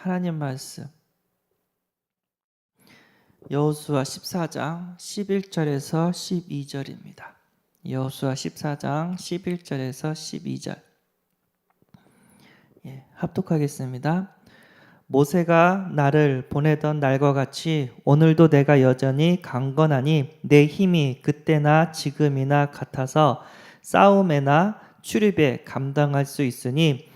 하나님 말씀 여호수아 14장 11절에서 12절입니다. 여호수아 14장 11절에서 12절. 합독하겠습니다. 모세가 나를 보내던 날과 같이 오늘도 내가 여전히 강건하니 내 힘이 그때나 지금이나 같아서 싸움에나 출입에 감당할 수 있으니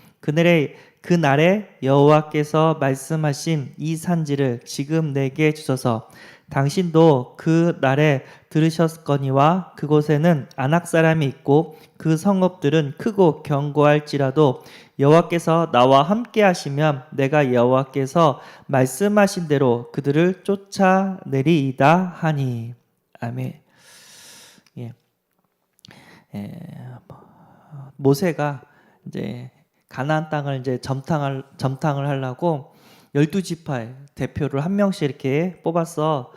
그날에 여호와께서 말씀하신 이 산지를 지금 내게 주소서. 당신도 그 날에 들으셨거니와 그곳에는 아낙 사람이 있고 그 성읍들은 크고 견고할지라도 여호와께서 나와 함께 하시면 내가 여호와께서 말씀하신 대로 그들을 쫓아내리이다 하니. 아멘. 모세가 이제 가나안 땅을 이제 점탕을 하려고 12지파의 대표를 한 명씩 이렇게 뽑아서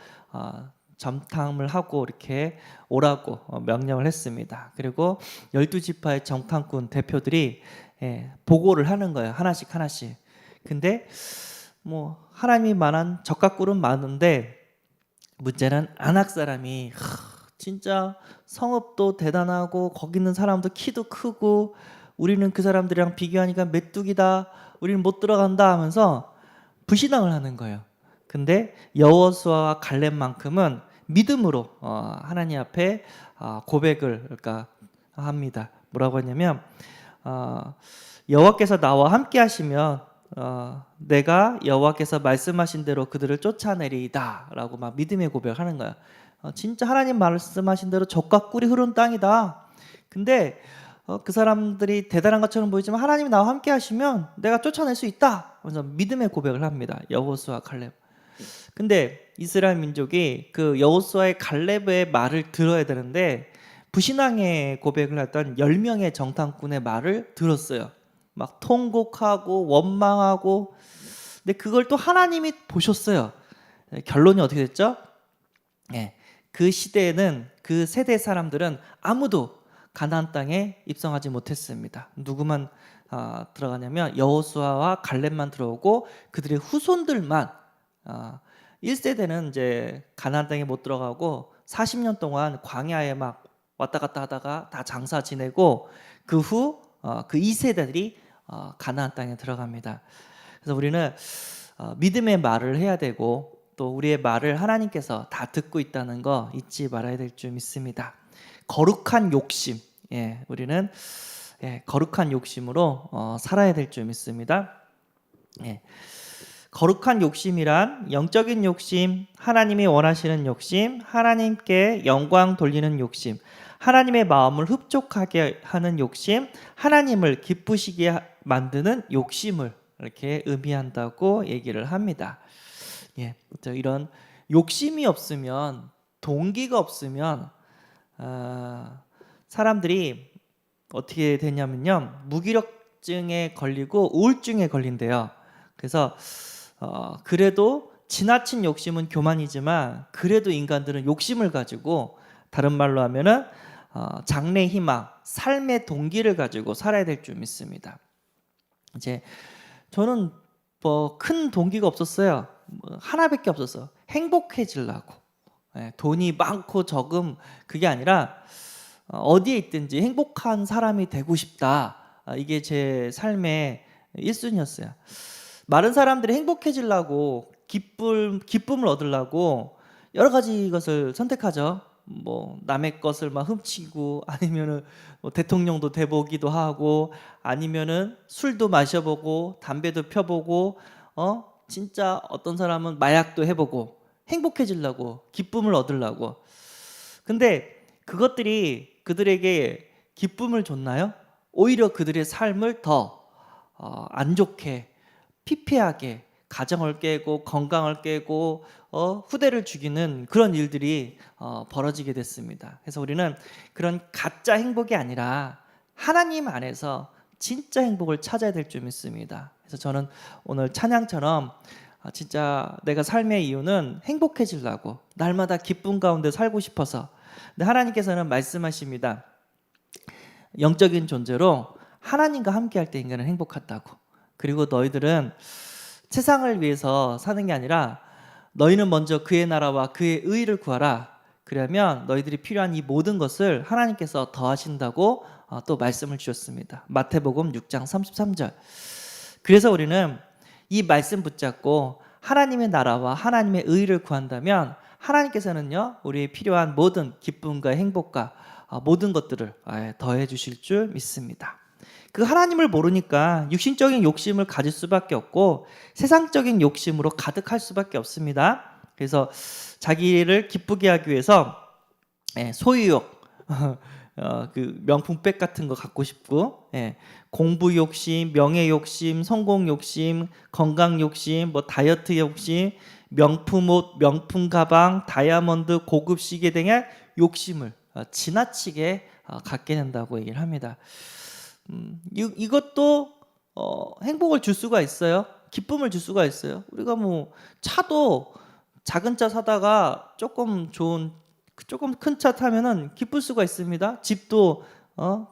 점탕을 하고 이렇게 오라고 명령을 했습니다. 그리고 12지파의 정탐꾼 대표들이 보고를 하는 거예요. 하나씩. 근데 뭐 하나님이 말한 적각꿀은 많은데 문제는 아낙 사람이 진짜 성읍도 대단하고 거기 있는 사람도 키도 크고 우리는 그 사람들이랑 비교하니까 메뚜기다, 우리는 못 들어간다 하면서 불신앙을 하는 거예요. 근데 여호수아와 갈렙만큼은 믿음으로 하나님 앞에 고백을 그러니까 합니다. 뭐라고 했냐면 여호와께서 나와 함께 하시면 내가 여호와께서 말씀하신 대로 그들을 쫓아내리이다 라고 막 믿음의 고백을 하는 거야. 진짜 하나님 말씀하신 대로 젖과 꿀이 흐르는 땅이다. 근데 그 사람들이 대단한 것처럼 보이지만 하나님이 나와 함께 하시면 내가 쫓아낼 수 있다 하면서 믿음의 고백을 합니다. 여호수아 갈렙. 근데 이스라엘 민족이 그 여호수아의 갈렙의 말을 들어야 되는데 불신앙의 고백을 했던 10명의 정탐꾼의 말을 들었어요. 막 통곡하고 원망하고. 근데 그걸 또 하나님이 보셨어요. 결론이 어떻게 됐죠? 그 시대에는 그 세대 사람들은 아무도 가나안 땅에 입성하지 못했습니다. 누구만 들어가냐면 여호수아와 갈렙만 들어오고 그들의 후손들만 1세대는 이제 가나안 땅에 못 들어가고 40년 동안 광야에 막 왔다 갔다 하다가 다 장사 지내고 그 후 그 2세대들이 가나안 땅에 들어갑니다. 그래서 우리는 믿음의 말을 해야 되고 또 우리의 말을 하나님께서 다 듣고 있다는 거 잊지 말아야 될 줄 믿습니다. 거룩한 욕심, 우리는 거룩한 욕심으로 살아야 될 줄 믿습니다. 거룩한 욕심이란 영적인 욕심, 하나님이 원하시는 욕심, 하나님께 영광 돌리는 욕심, 하나님의 마음을 흡족하게 하는 욕심, 하나님을 기쁘시게 만드는 욕심을 이렇게 의미한다고 얘기를 합니다. 이런 욕심이 없으면, 동기가 없으면 사람들이 어떻게 되냐면요, 무기력증에 걸리고 우울증에 걸린대요. 그래서 그래도 지나친 욕심은 교만이지만 그래도 인간들은 욕심을 가지고, 다른 말로 하면은 장래 희망, 삶의 동기를 가지고 살아야 될 줄 믿습니다. 이제 저는 뭐 큰 동기가 없었어요. 하나밖에 없었어. 행복해지려고. 돈이 많고 적음 그게 아니라 어디에 있든지 행복한 사람이 되고 싶다. 이게 제 삶의 1순위였어요. 많은 사람들이 행복해지려고 기쁨을 얻으려고 여러 가지 것을 선택하죠. 뭐 남의 것을 막 훔치고, 아니면은 뭐 대통령도 돼보기도 하고, 아니면은 술도 마셔보고 담배도 펴보고, 진짜 어떤 사람은 마약도 해보고 행복해지려고, 기쁨을 얻으려고. 근데 그것들이 그들에게 기쁨을 줬나요? 오히려 그들의 삶을 더 안 좋게, 피폐하게, 가정을 깨고 건강을 깨고 후대를 죽이는 그런 일들이 벌어지게 됐습니다. 그래서 우리는 그런 가짜 행복이 아니라 하나님 안에서 진짜 행복을 찾아야 될 줄 믿습니다. 그래서 저는 오늘 찬양처럼 진짜 내가 삶의 이유는 행복해지려고, 날마다 기쁨 가운데 살고 싶어서. 근데 하나님께서는 말씀하십니다. 영적인 존재로 하나님과 함께 할 때 인간은 행복하다고. 그리고 너희들은 세상을 위해서 사는 게 아니라 너희는 먼저 그의 나라와 그의 의를 구하라. 그러면 너희들이 필요한 이 모든 것을 하나님께서 더하신다고 또 말씀을 주셨습니다. 마태복음 6장 33절. 그래서 우리는 이 말씀 붙잡고 하나님의 나라와 하나님의 의를 구한다면 하나님께서는요, 우리의 필요한 모든 기쁨과 행복과 모든 것들을 더해 주실 줄 믿습니다. 그 하나님을 모르니까 육신적인 욕심을 가질 수밖에 없고 세상적인 욕심으로 가득할 수밖에 없습니다. 그래서 자기를 기쁘게 하기 위해서 소유욕, 그 명품백 같은 거 갖고 싶고, 공부 욕심, 명예 욕심, 성공 욕심, 건강 욕심, 뭐 다이어트 욕심, 명품 옷, 명품 가방, 다이아몬드, 고급 시계 등의 욕심을 지나치게 갖게 된다고 얘기를 합니다. 이것도 행복을 줄 수가 있어요. 기쁨을 줄 수가 있어요. 우리가 뭐 차도 작은 차 사다가 조금 큰 차 타면은 기쁠 수가 있습니다. 집도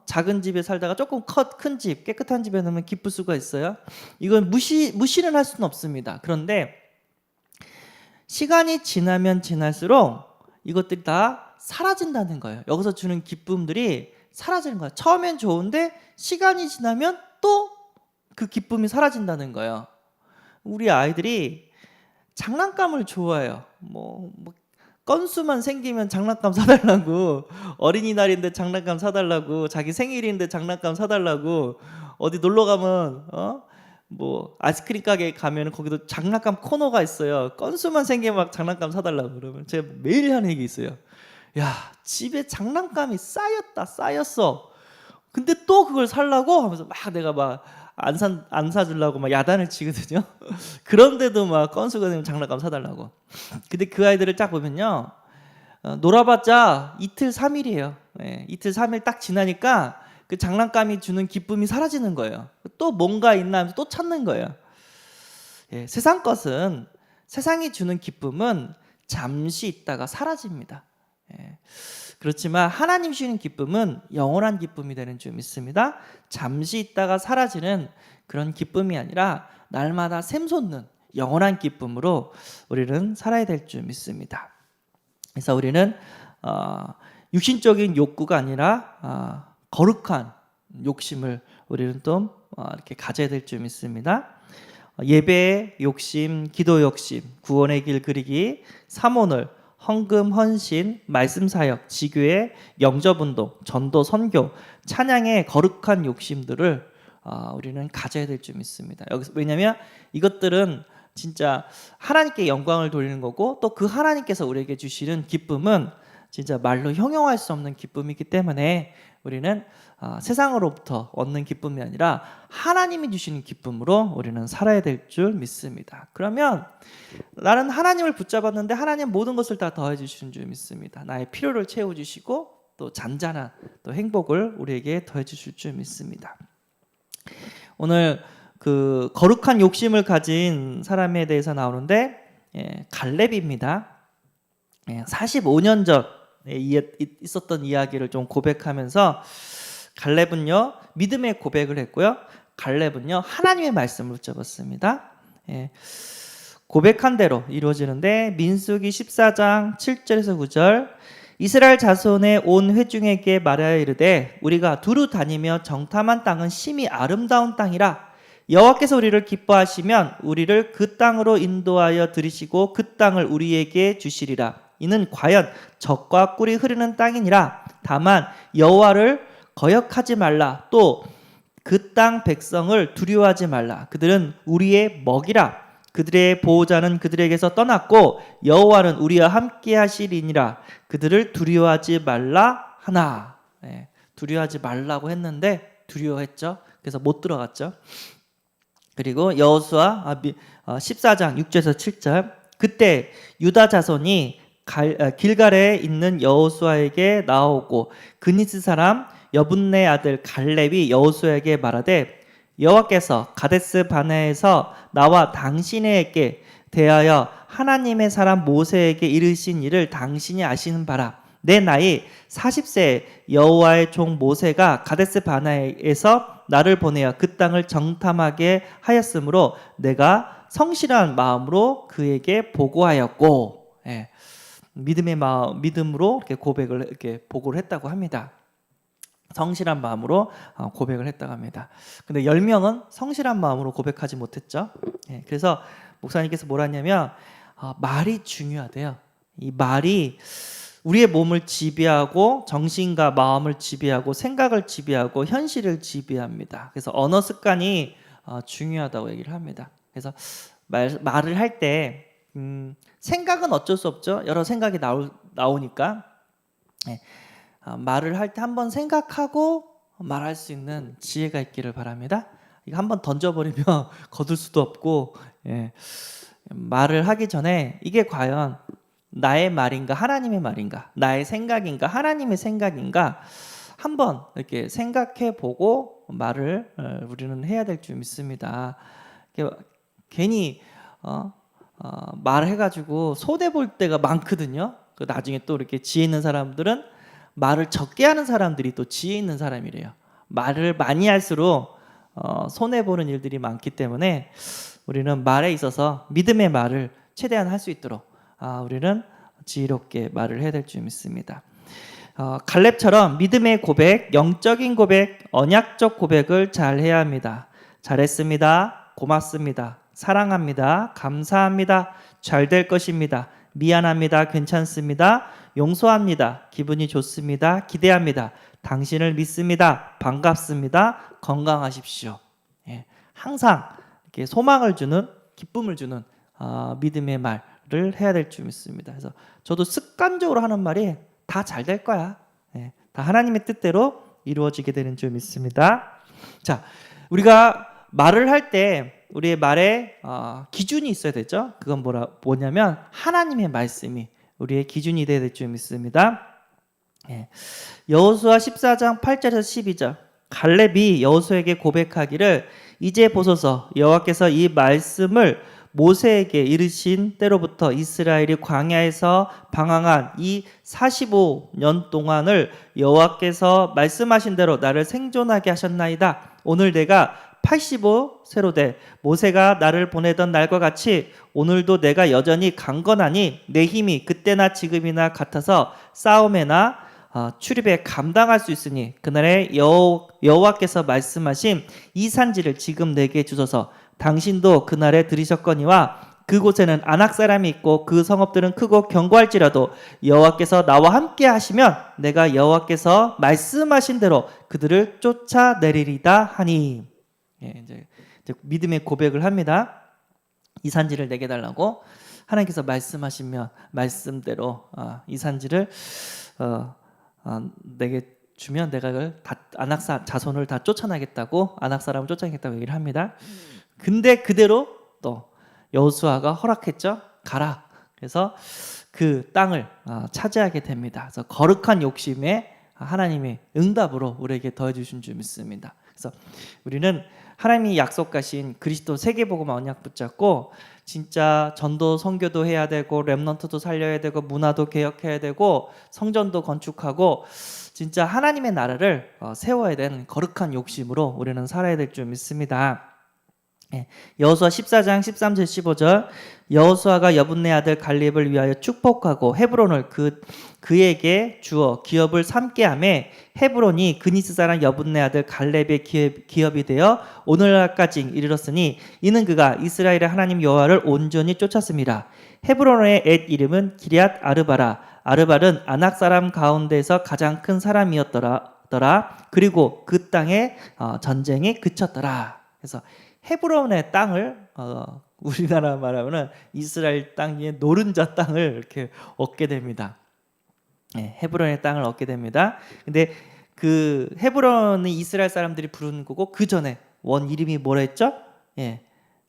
작은 집에 살다가 조금 큰 집, 깨끗한 집에 넣으면 기쁠 수가 있어요. 이건 무시는 할 수는 없습니다. 그런데 시간이 지나면 지날수록 이것들이 다 사라진다는 거예요. 여기서 주는 기쁨들이 사라지는 거예요. 처음엔 좋은데 시간이 지나면 또 그 기쁨이 사라진다는 거예요. 우리 아이들이 장난감을 좋아해요. 뭐 건수만 생기면 장난감 사달라고, 어린이날인데 장난감 사달라고, 자기 생일인데 장난감 사달라고, 어디 놀러 가면 뭐 아이스크림 가게 가면 거기도 장난감 코너가 있어요. 건수만 생기면 막 장난감 사달라고. 그러면 제가 매일 하는 얘기 있어요. 야, 집에 장난감이 쌓였어. 근데 또 그걸 살라고 하면서 막 내가 막 안 사주려고 막 야단을 치거든요. 그런데도 막 건수가 되면 장난감 사달라고. 근데 그 아이들을 딱 보면요, 놀아봤자 이틀 3일이에요. 이틀 3일 딱 지나니까 그 장난감이 주는 기쁨이 사라지는 거예요. 또 뭔가 있나 하면서 또 찾는 거예요. 세상 것은, 세상이 주는 기쁨은 잠시 있다가 사라집니다. 그렇지만 하나님 주시는 기쁨은 영원한 기쁨이 되는 줄 믿습니다. 잠시 있다가 사라지는 그런 기쁨이 아니라 날마다 샘솟는 영원한 기쁨으로 우리는 살아야 될 줄 믿습니다. 그래서 우리는 육신적인 욕구가 아니라 거룩한 욕심을 우리는 또 이렇게 가져야 될 줄 믿습니다. 예배의 욕심, 기도 욕심, 구원의 길 그리기, 사모늘, 헌금, 헌신, 말씀 사역, 지교회, 영접운동, 전도, 선교, 찬양의 거룩한 욕심들을 우리는 가져야 될 줄 믿습니다. 여기서 왜냐하면 이것들은 진짜 하나님께 영광을 돌리는 거고, 또 그 하나님께서 우리에게 주시는 기쁨은 진짜 말로 형용할 수 없는 기쁨이기 때문에 우리는 세상으로부터 얻는 기쁨이 아니라 하나님이 주시는 기쁨으로 우리는 살아야 될 줄 믿습니다. 그러면 나는 하나님을 붙잡았는데 하나님 모든 것을 다 더해 주시는 줄 믿습니다. 나의 필요를 채워주시고 또 잔잔한 또 행복을 우리에게 더해 주실 줄 믿습니다. 오늘 그 거룩한 욕심을 가진 사람에 대해서 나오는데 갈렙입니다. 45년 전에 있었던 이야기를 좀 고백하면서, 갈렙은요 믿음의 고백을 했고요, 갈렙은요 하나님의 말씀을 붙잡았습니다. 고백한 대로 이루어지는데, 민수기 14장 7절에서 9절, 이스라엘 자손의 온 회중에게 말하여 이르되 우리가 두루 다니며 정탐한 땅은 심히 아름다운 땅이라. 여호와께서 우리를 기뻐하시면 우리를 그 땅으로 인도하여 들이시고 그 땅을 우리에게 주시리라. 이는 과연 젖과 꿀이 흐르는 땅이니라. 다만 여호와를 거역하지 말라. 또 그 땅 백성을 두려워하지 말라. 그들은 우리의 먹이라. 그들의 보호자는 그들에게서 떠났고 여호와는 우리와 함께 하시리니라. 그들을 두려워하지 말라 하나. 두려워하지 말라고 했는데 두려워했죠. 그래서 못 들어갔죠. 그리고 여호수아 14장 6절에서 7절, 그때 유다 자손이 길갈에 있는 여호수아에게 나오고 그니스 사람 여분네 아들 갈렙이 여호수아에게 말하되 여호와께서 가데스 바네에서 나와 당신에게 대하여 하나님의 사람 모세에게 이르신 일을 당신이 아시는 바라. 내 나이 40세 여호와의 종 모세가 가데스 바네에서 나를 보내어 그 땅을 정탐하게 하였으므로 내가 성실한 마음으로 그에게 보고하였고, 예, 믿음으로 이렇게 이렇게 보고를 했다고 합니다. 성실한 마음으로 고백을 했다고 합니다. 근데 10명은 성실한 마음으로 고백하지 못했죠. 예, 그래서 목사님께서 뭐라 했냐면 말이 중요하대요. 이 말이 우리의 몸을 지배하고 정신과 마음을 지배하고 생각을 지배하고 현실을 지배합니다. 그래서 언어 습관이 중요하다고 얘기를 합니다. 그래서 말을 할 때 생각은 어쩔 수 없죠. 여러 생각이 나오니까 예, 말을 할 때 한번 생각하고 말할 수 있는 지혜가 있기를 바랍니다. 이거 한번 던져버리면 거둘 수도 없고, 예, 말을 하기 전에 이게 과연 나의 말인가 하나님의 말인가, 나의 생각인가 하나님의 생각인가 한번 이렇게 생각해 보고 말을 우리는 해야 될 줄 믿습니다. 괜히 말해가지고 손해 볼 때가 많거든요. 나중에 또 이렇게 지혜 있는 사람들은 말을 적게 하는 사람들이 또 지혜 있는 사람이래요. 말을 많이 할수록 손해 보는 일들이 많기 때문에 우리는 말에 있어서 믿음의 말을 최대한 할 수 있도록 우리는 지혜롭게 말을 해야 될 줄 믿습니다. 갈렙처럼 믿음의 고백, 영적인 고백, 언약적 고백을 잘 해야 합니다. 잘했습니다. 고맙습니다. 사랑합니다. 감사합니다. 잘 될 것입니다. 미안합니다. 괜찮습니다. 용서합니다. 기분이 좋습니다. 기대합니다. 당신을 믿습니다. 반갑습니다. 건강하십시오. 예, 항상 이렇게 소망을 주는, 기쁨을 주는 믿음의 말을 해야 될 줄 믿습니다. 그래서 저도 습관적으로 하는 말이 다 잘 될 거야. 예, 다 하나님의 뜻대로 이루어지게 되는 줄 믿습니다. 자, 우리가 말을 할 때 우리의 말에 기준이 있어야 되죠. 그건 뭐냐면 하나님의 말씀이 우리의 기준이 되어야 될 줄 믿습니다. 예. 여호수아 14장 8절에서 12절 갈렙이 여호수아에게 고백하기를 이제 보소서 여호와께서 이 말씀을 모세에게 이르신 때로부터 이스라엘이 광야에서 방황한 이 45년 동안을 여호와께서 말씀하신 대로 나를 생존하게 하셨나이다. 오늘 내가 85세로 돼 모세가 나를 보내던 날과 같이 오늘도 내가 여전히 강건하니 내 힘이 그때나 지금이나 같아서 싸움에나 출입에 감당할 수 있으니 그날에 여호와께서 말씀하신 이 산지를 지금 내게 주소서. 당신도 그날에 들으셨거니와 그곳에는 아낙 사람이 있고 그 성읍들은 크고 견고할지라도 여호와께서 나와 함께 하시면 내가 여호와께서 말씀하신 대로 그들을 쫓아내리리다 하니. 예, 이제 믿음의 고백을 합니다. 이 산지를 내게 달라고 하나님께서 말씀하시면 말씀대로 이 산지를 내게 주면 내가 그걸 아낙 자손을 다 쫓아내겠다고, 아낙 사람을 쫓아내겠다고 얘기를 합니다. 근데 그대로 또 여호수아가 허락했죠. 가라. 그래서 그 땅을 차지하게 됩니다. 그래서 거룩한 욕심에 하나님의 응답으로 우리에게 더해 주신 줄 믿습니다. 그래서 우리는 하나님이 약속하신 그리스도 세계복음 언약 붙잡고 진짜 전도 선교도 해야 되고 렘넌트도 살려야 되고 문화도 개혁해야 되고 성전도 건축하고 진짜 하나님의 나라를 세워야 되는 거룩한 욕심으로 우리는 살아야 될 줄 믿습니다. 여호수아 14장 13절 15절 여호수아가 여분네 아들 갈렙을 위하여 축복하고 헤브론을 그에게 주어 기업을 삼게 하매 헤브론이 그니스 사람 여분네 아들 갈렙의 기업이 되어 오늘날까지 이르렀으니 이는 그가 이스라엘의 하나님 여호와를 온전히 쫓았습니다. 헤브론의 옛 이름은 기럇 아르바라. 아르발은 아낙 사람 가운데서 가장 큰 사람이었더라. 그리고 그 땅에 전쟁이 그쳤더라. 그래서 헤브론의 땅을 우리나라 말하면은 이스라엘 땅의 노른자 땅을 이렇게 얻게 됩니다. 네, 헤브론의 땅을 얻게 됩니다. 근데 그 헤브론이 이스라엘 사람들이 부르는 거고 그 전에 원 이름이 뭐라 했죠? 예,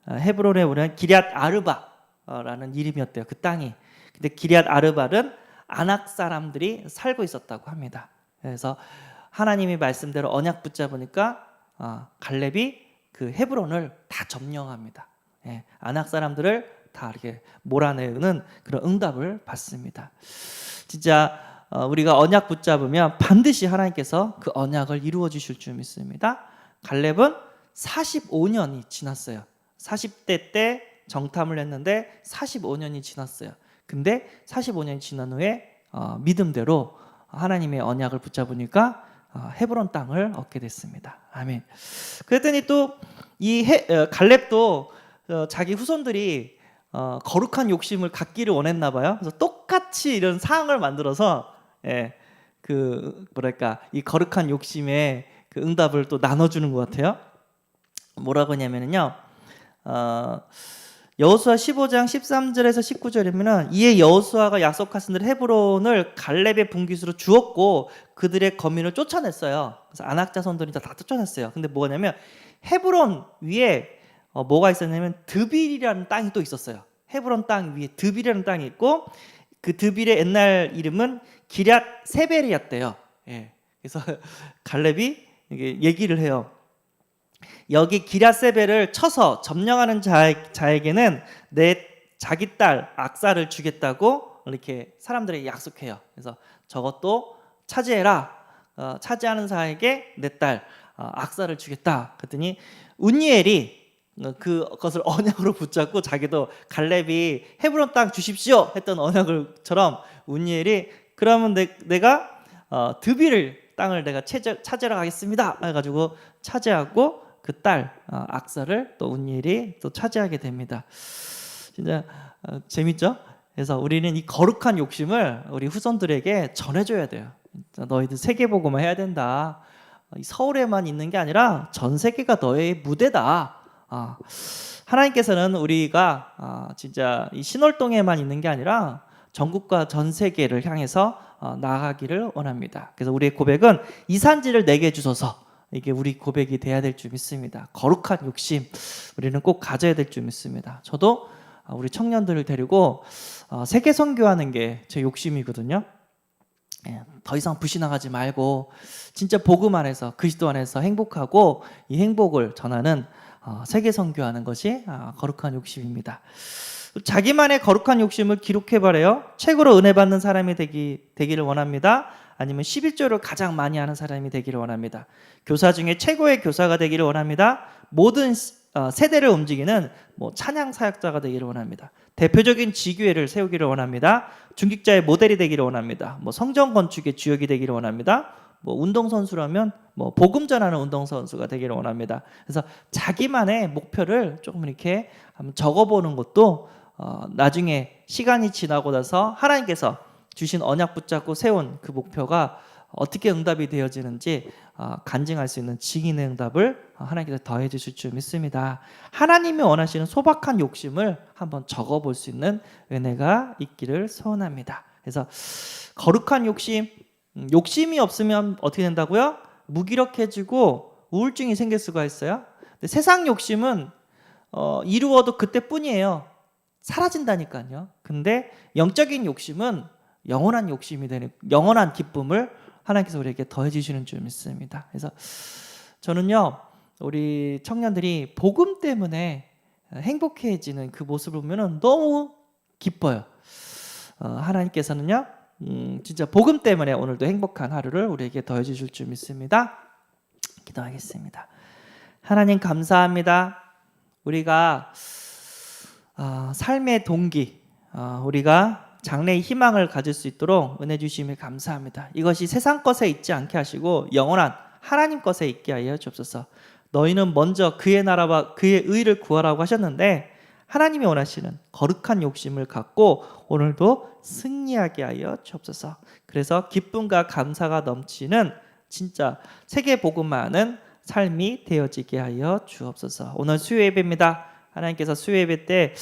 헤브론의 원은 기럇 아르바라는 이름이었대요. 그 땅이. 근데 기럇 아르발은 아낙 사람들이 살고 있었다고 합니다. 그래서 하나님이 말씀대로 언약 붙잡으니까 갈렙이 그 헤브론을 다 점령합니다. 예, 아낙 사람들을 다 이렇게 몰아내는 그런 응답을 받습니다. 진짜 우리가 언약 붙잡으면 반드시 하나님께서 그 언약을 이루어 주실 줄 믿습니다. 갈렙은 45년이 지났어요. 40대 때 정탐을 했는데 45년이 지났어요. 근데 45년이 지난 후에 믿음대로 하나님의 언약을 붙잡으니까 헤브론 땅을 얻게 됐습니다. 아멘. 그랬더니 또 이 갈렙도 자기 후손들이 거룩한 욕심을 갖기를 원했나 봐요. 그래서 똑같이 이런 상황을 만들어서 이 거룩한 욕심의 그 응답을 또 나눠주는 것 같아요. 뭐라고 하냐면요, 여호수아 15장 13절에서 19절이면은 이에 여호수아가 약속하신 대로 헤브론을 갈렙의 분깃으로 주었고 그들의 거민을 쫓아냈어요. 그래서 아낙 자손들이 다 쫓아냈어요. 근데 뭐냐면 헤브론 위에 뭐가 있었냐면 드빌이라는 땅이 또 있었어요. 헤브론 땅 위에 드빌이라는 땅이 있고 그 드빌의 옛날 이름은 기럇 세벨이었대요. 그래서 갈렙이 이게 얘기를 해요. 여기 기럇 세벨을 쳐서 점령하는 자에게는 내 자기 딸 악사를 주겠다고 이렇게 사람들에게 약속해요. 그래서 저것도 차지해라. 차지하는 자에게 내 딸 악사를 주겠다. 그랬더니 운니엘이 그것을 언약으로 붙잡고 자기도 갈렙이 헤브론 땅 주십시오 했던 언약을처럼 운니엘이 그러면 내가 드빌을 땅을 내가 차지하러 가겠습니다 해가지고 차지하고 그 딸 악사를 또 운니엘이 또 차지하게 됩니다. 진짜 재밌죠? 그래서 우리는 이 거룩한 욕심을 우리 후손들에게 전해줘야 돼요. 너희들 세계복음을 해야 된다. 서울에만 있는 게 아니라 전 세계가 너의 무대다. 하나님께서는 우리가 진짜 이 신월동에만 있는 게 아니라 전국과 전 세계를 향해서 나아가기를 원합니다. 그래서 우리의 고백은 이 산지를 내게 주소서. 이게 우리 고백이 돼야 될 줄 믿습니다. 거룩한 욕심 우리는 꼭 가져야 될 줄 믿습니다. 저도 우리 청년들을 데리고 세계 선교하는 게 제 욕심이거든요. 더 이상 불신앙하지 말고 진짜 복음 안에서 그리스도 안에서 행복하고 이 행복을 전하는 세계 선교하는 것이 거룩한 욕심입니다. 자기만의 거룩한 욕심을 기록해봐래요. 최고로 은혜 받는 사람이 되기를 원합니다. 아니면 11조를 가장 많이 하는 사람이 되기를 원합니다. 교사 중에 최고의 교사가 되기를 원합니다. 모든 세대를 움직이는 찬양 사역자가 되기를 원합니다. 대표적인 지교회를 세우기를 원합니다. 중직자의 모델이 되기를 원합니다. 성전 건축의 주역이 되기를 원합니다. 운동선수라면 복음 전하는 운동선수가 되기를 원합니다. 그래서 자기만의 목표를 조금 이렇게 한번 적어보는 것도 나중에 시간이 지나고 나서 하나님께서 주신 언약 붙잡고 세운 그 목표가 어떻게 응답이 되어지는지 간증할 수 있는 증인의 응답을 하나님께서 더해 주실 줄 믿습니다. 하나님이 원하시는 소박한 욕심을 한번 적어볼 수 있는 은혜가 있기를 소원합니다. 그래서 거룩한 욕심이 없으면 어떻게 된다고요? 무기력해지고 우울증이 생길 수가 있어요. 근데 세상 욕심은 이루어도 그때뿐이에요. 사라진다니까요. 근데 영적인 욕심은 영원한 욕심이 되는 영원한 기쁨을 하나님께서 우리에게 더해 주시는 줄 믿습니다. 그래서 저는요, 우리 청년들이 복음 때문에 행복해지는 그 모습을 보면 너무 기뻐요. 하나님께서는요, 진짜 복음 때문에 오늘도 행복한 하루를 우리에게 더해 주실 줄 믿습니다. 기도하겠습니다. 하나님 감사합니다. 우리가 삶의 동기, 우리가 장래의 희망을 가질 수 있도록 은혜 주심을 감사합니다. 이것이 세상 것에 있지 않게 하시고 영원한 하나님 것에 있게 하여 주옵소서. 너희는 먼저 그의 나라와 그의 의를 구하라고 하셨는데 하나님이 원하시는 거룩한 욕심을 갖고 오늘도 승리하게 하여 주옵소서. 그래서 기쁨과 감사가 넘치는 진짜 세계 복음만은 삶이 되어지게 하여 주옵소서. 오늘 수요 예배입니다. 하나님께서 수요 예배 때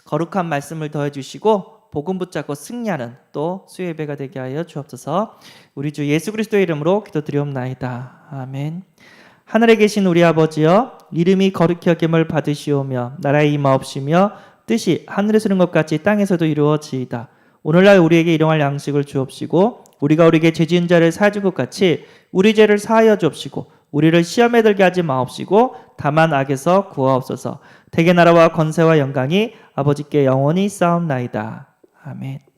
거룩한 말씀을 더해 주시고 복음 붙잡고 승리하는 또 수요 예배가 되게 하여 주옵소서. 우리 주 예수 그리스도의 이름으로 기도드리옵나이다. 아멘. 하늘에 계신 우리 아버지여, 이름이 거룩히 여김을 받으시오며 나라의 임하옵시며 뜻이 하늘에서 이룬 것 같이 땅에서도 이루어지이다. 오늘날 우리에게 일용할 양식을 주옵시고 우리가 우리에게 죄 지은 자를 사하준 것 같이 우리 죄를 사하여 주옵시고 우리를 시험에 들게 하지 마옵시고 다만 악에서 구하옵소서. 대개 나라와 권세와 영광이 아버지께 영원히 쌓옵나이다. 아멘.